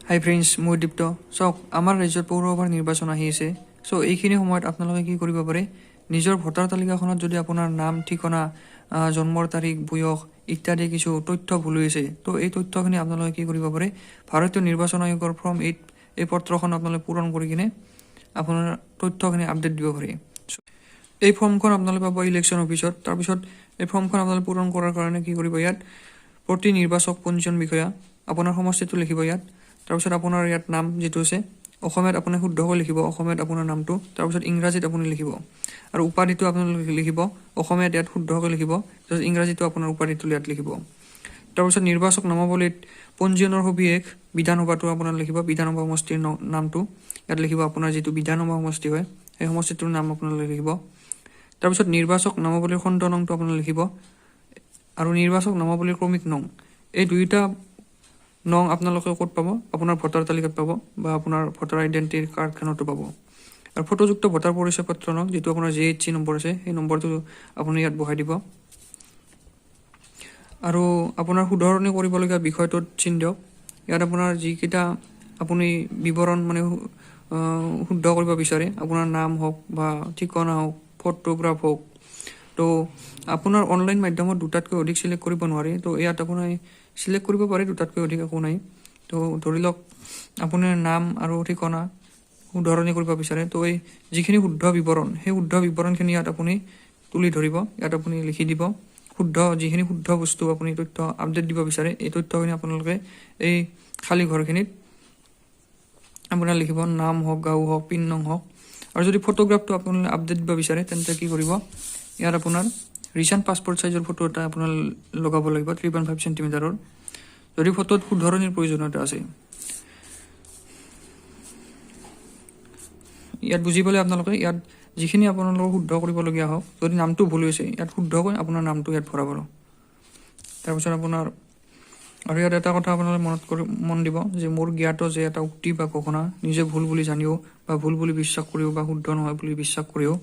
হাই friends, মই দীপ্ত। চাওক, আমাৰ ৰাজ্যত পৌৰসভাৰ নিৰ্বাচন আহি আছে। চ' এইখিনি সময়ত আপোনালোকে কি কৰিব পাৰে, নিজৰ ভোটাৰ তালিকাখনত যদি আপোনাৰ নাম, ঠিকনা, জন্মৰ তাৰিখ, বয়স ইত্যাদি কিছু তথ্য ভুল হৈছে, তো এই তথ্যখিনি আপোনালোকে কি কৰিব পাৰে, ভাৰতীয় নিৰ্বাচন আয়োগৰ ফৰ্ম 8 এই পত্ৰখন আপোনালোকে পূৰণ কৰি কিনে আপোনাৰ তথ্যখিনি আপডেট দিব পাৰে। এই ফৰ্মখন আপোনালোকে পাব ইলেকশ্যন অফিচত। তাৰপিছত এই ফৰ্মখন আপোনালোকে পূৰণ কৰাৰ কাৰণে কি কৰিব, ইয়াত প্ৰতি নিৰ্বাচক পঞ্জীয়ন বিষয়া আপোনাৰ সমষ্টিটো লিখিব ইয়াত। তাৰপিছত আপোনাৰ ইয়াত নাম যিটো আছে, অসমীয়াত আপুনি শুদ্ধকৈ লিখিব, অসমীয়াত আপোনাৰ নামটো। তাৰপিছত ইংৰাজীত আপুনি লিখিব আৰু উপাধিটো আপোনালোকে লিখিব, অসমীয়াত ইয়াত শুদ্ধকৈ লিখিব, তাৰপিছত ইংৰাজীটো আপোনাৰ উপাধিটো ইয়াত লিখিব। তাৰপিছত নিৰ্বাচক নামাৱলীত পঞ্জীয়নৰ সবিশেষ, বিধানসভাটো আপোনাৰ লিখিব, বিধানসভা সমষ্টিৰ নামটো ইয়াত লিখিব, আপোনাৰ যিটো বিধানসভা সমষ্টি হয় সেই সমষ্টিটোৰ নাম আপোনালোকে লিখিব। তাৰপিছত নিৰ্বাচক নামাৱলীৰ খণ্ড নংটো আপোনালোকে লিখিব আৰু নিৰ্বাচক নামাৱলীৰ ক্ৰমিক নং, এই দুয়োটা নং আপোনালোকে ক'ত পাব, আপোনাৰ ভোটাৰ তালিকাত পাব বা আপোনাৰ ভোটাৰ আইডেণ্টিটি কাৰ্ডখনতো পাব। আৰু ফটোযুক্ত ভোটাৰ পৰিচয় পত্ৰ নং, যিটো আপোনাৰ JHC নম্বৰ আছে, সেই নম্বৰটো আপুনি ইয়াত বহাই দিব। আৰু আপোনাৰ শুধৰণি কৰিবলগীয়া বিষয়টোত চিন দিয়ক। ইয়াত আপোনাৰ যিকেইটা আপুনি বিৱৰণ মানে শুদ্ধ কৰিব বিচাৰে, আপোনাৰ নাম হওক বা ঠিকনা হওক, ফটোগ্ৰাফ হওক, তো আপোনাৰ অনলাইন মাধ্যমত দুটাতকৈ অধিক চিলেক্ট কৰিব নোৱাৰে। তো ইয়াত আপুনি চিলেক্ট কৰিব পাৰে দুটাতকৈ অধিক, একো নাই। তো ধৰি লওক আপোনাৰ নাম আৰু ঠিকনা শুধৰণি কৰিব বিচাৰে, তো এই যিখিনি শুদ্ধ বিৱৰণ, সেই শুদ্ধ বিৱৰণখিনি ইয়াত আপুনি তুলি ধৰিব, ইয়াত আপুনি লিখি দিব। যিখিনি শুদ্ধ বস্তু আপুনি তথ্য আপডেট দিব বিচাৰে, এই তথ্যখিনি আপোনালোকে এই খালী ঘৰখিনিত আপোনাৰ লিখিব, নাম হওক, গাঁও হওক, পিন নং হওক। আৰু যদি ফটোগ্ৰাফটো আপোনালোকে আপডেট দিব বিচাৰে, তেন্তে কি কৰিব, ইয়াত আপোনাৰ ৰিচেণ্ট পাছপৰ্ট চাইজৰ ফটো এটা আপোনাৰ লগাব লাগিব 3.5 চেণ্টিমিটাৰৰ, যদি ফটোত শুধৰণিৰ প্ৰয়োজনীয়তা আছে। ইয়াত বুজি পালে আপোনালোকে ইয়াত যিখিনি আপোনালোকৰ শুদ্ধ কৰিবলগীয়া হওক, যদি নামটো ভুল হৈছে ইয়াত শুদ্ধকৈ আপোনাৰ নামটো ইয়াত ভৰাব। তাৰপিছত আপোনাৰ আৰু ইয়াত এটা কথা আপোনালোকে মন দিব যে মোৰ জ্ঞাত যে এটা উক্তি বা ঘোষণা নিজে ভুল বুলি জানিও বা ভুল বুলি বিশ্বাস কৰিও বা শুদ্ধ নহয় বুলি বিশ্বাস কৰিও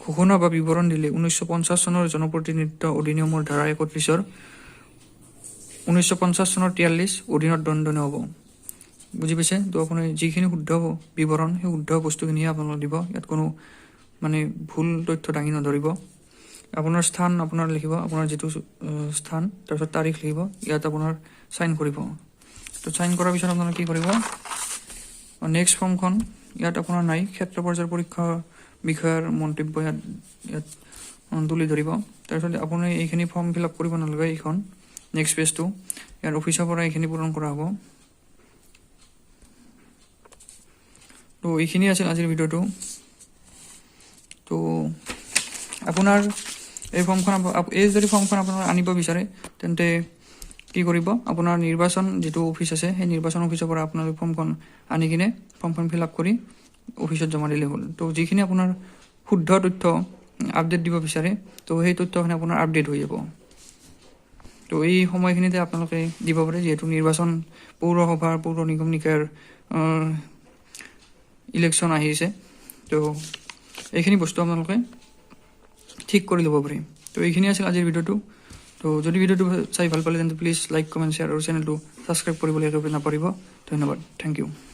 ঘোষণা বা বিৱৰণ দিলে 1950 চনৰ জনপ্ৰতিনিধিত্ব অধিনিয়মৰ ধাৰা 31ৰ 1950 চনৰ 43 অধীনত দণ্ডনীয় হ'ব। বুজি পাইছে? তো আপুনি যিখিনি শুদ্ধ বিৱৰণ, সেই শুদ্ধ বস্তুখিনিহে আপোনালোকে দিব, ইয়াত কোনো মানে ভুল তথ্য দাঙি নধৰিব। আপোনাৰ স্থান আপোনাৰ লিখিব, আপোনাৰ যিটো স্থান, তাৰপিছত তাৰিখ লিখিব, ইয়াত আপোনাৰ চাইন কৰিব। তো চাইন কৰাৰ পিছত আপোনালোকে কি কৰিব, নেক্সট ফৰ্মখন ইয়াত আপোনাৰ নাই, ক্ষেত্ৰ পৰ্যায়ৰ পৰীক্ষা বিষয়াৰ মন্তব্য ইয়াত তুলি ধৰিব। তাৰপিছত আপুনি এইখিনি ফৰ্ম ফিল আপ কৰিব নালাগে, এইখন নেক্সট পেজটো ইয়াৰ অফিচৰ পৰা এইখিনি পূৰণ কৰা হ'ব। তো এইখিনি আছিল আজিৰ ভিডিঅ'টো। তো আপোনাৰ এই ফৰ্মখন যদি ফৰ্মখন আপোনাৰ আনিব বিচাৰে, তেন্তে কি কৰিব, আপোনাৰ নিৰ্বাচন যিটো অফিচ আছে, সেই নিৰ্বাচন অফিচৰ পৰা আপোনালোকে ফৰ্মখন আনি কিনে ফৰ্মখন ফিল আপ কৰি অফিচত জমা দিলে হ'ল। তো যিখিনি আপোনাৰ শুদ্ধ তথ্য আপডেট দিব বিচাৰে, তো সেই তথ্যখিনি আপোনাৰ আপডেট হৈ যাব। তো এই সময়খিনিতে আপোনালোকে দিব পাৰে, যিহেতু নিৰ্বাচন পৌৰসভাৰ, পৌৰ নিগম নিকায়ৰ ইলেকশ্যন আহিছে। তো এইখিনি বস্তু আপোনালোকে ঠিক কৰি ল'ব পাৰে। তো এইখিনি আছিল আজিৰ ভিডিঅ'টো। তো যদি ভিডিঅ'টো চাই ভাল পালে, তেন্তে প্লিজ লাইক, কমেণ্ট, শ্বেয়াৰ আৰু চেনেলটো ছাবস্ক্ৰাইব কৰিবলৈ একেবাৰে নাপাহৰিব। ধন্যবাদ, থেংক ইউ।